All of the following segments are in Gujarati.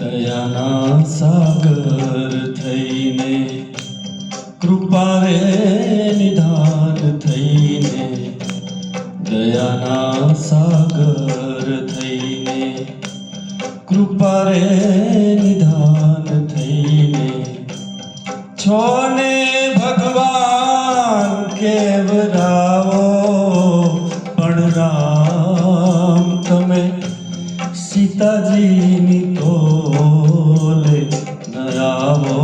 દયાના સાગર થઈને, કૃપા રે નિધાન થઈને, દયાના સાગર થઈને, કૃપા રે નિધાન થઈને, છોને ભગવાન કેવરાવો, પણ રામ તમે સીતાજીની તોલે ન આવો,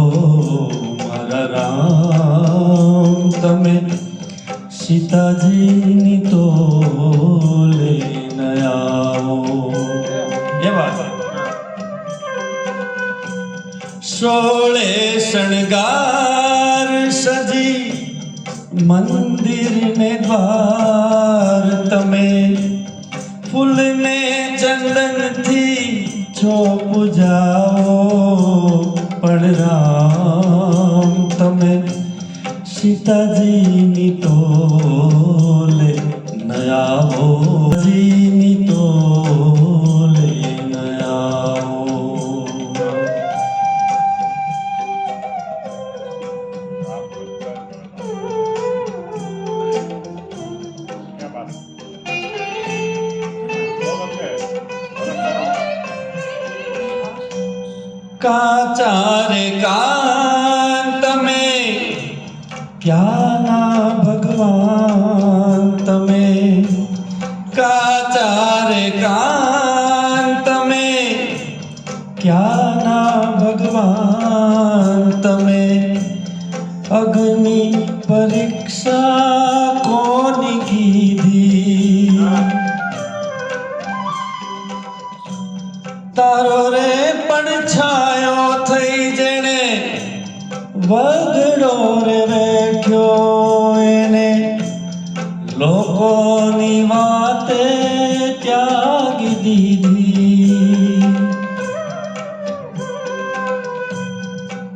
મારા રામ તમે સીતાજીની તોલે ન આવો. એ વાત સોળે શણગાર સજી મંદિરને દ્વાર, તમે ફૂલને ચંદનથી છો પૂજાઓ, પણ રામ તમે સીતાજીની તોલે ન આવો, જીની તોલે ન આવો. કાચા રે કાન તમે ક્યાંના ભગવાન, તમે કાચા રે કાન તમે ક્યાંના ભગવાન, તમે અગ્નિ પરીક્ષા કોની કીધી, તારો રે પડછાયો થઈ જેણે વગડો રે વેઠ્યો, એને લોકોની વાતે ત્યાગી દીધી.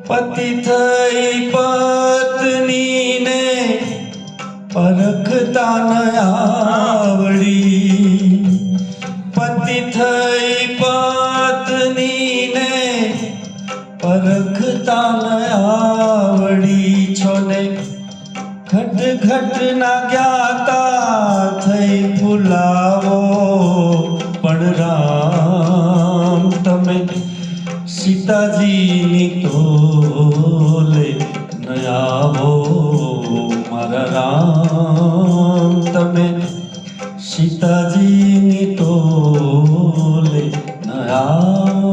પતિ થઈ પત્નીને પરખતા ન આવડી, પતિ થઈ પત્નીને પરખતા ન આવડી, છોને ઘટ ઘટ ના જ્ઞાતા થઈ ફૂલાવો, પણ રામ તમે સીતાજીની તોલે ન આવો, મારા રામ તમે સીતાજીની તોલે ન આવો.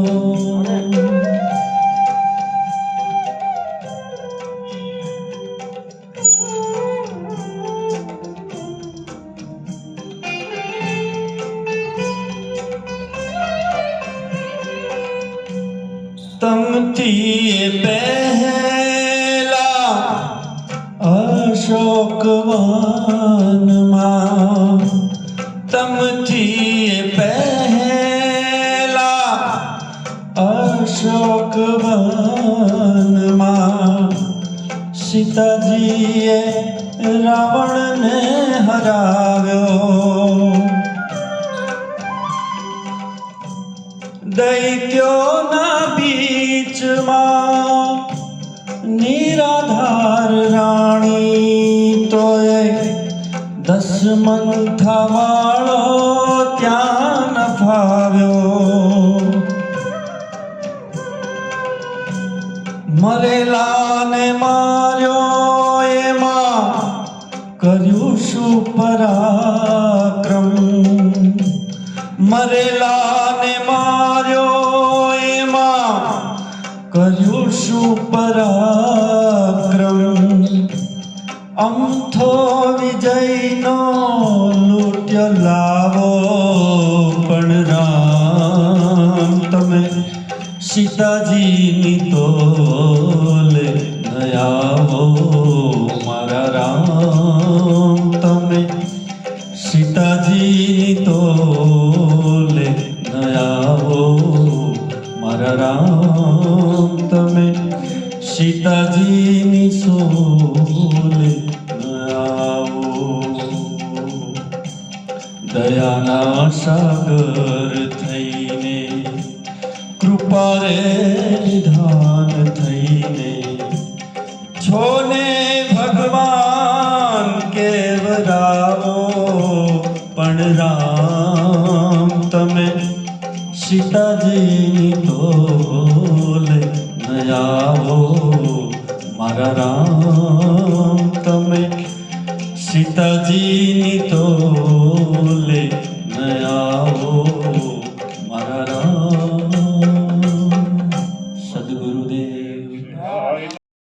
તમથી પહેલા અશોકવનમાં, તમથી પહેલા અશોકવનમાં, સીતાજીએ રાવણને હરાવ્યો, દૈત્યોના બીચમાં નિરાધાર રાણી, તોય દસમંથા વાળો ત્યાં ન ફાવ્યો, મરેલાને માર્યો એમાં કર્યું શું પરાક્રમ, મરેલાને માર્યો એમાં કર્યું શું પરાક્રમ, અમથો વિજયનો લૂંટ્યો લાવો, પણ રામ તમે સીતાજીની તોલે ન આવો, મારા રામ તમે સીતાજીની તોલે ન આવો, મારા રામ તમે સીતાજીની સોલે ન આવો. દયાના સાગર થઈને, કૃપા રે પણ રામ તમે સીતાજીની તોલે ન આવો મારા રામ તમે સીતાજીની તોલે ન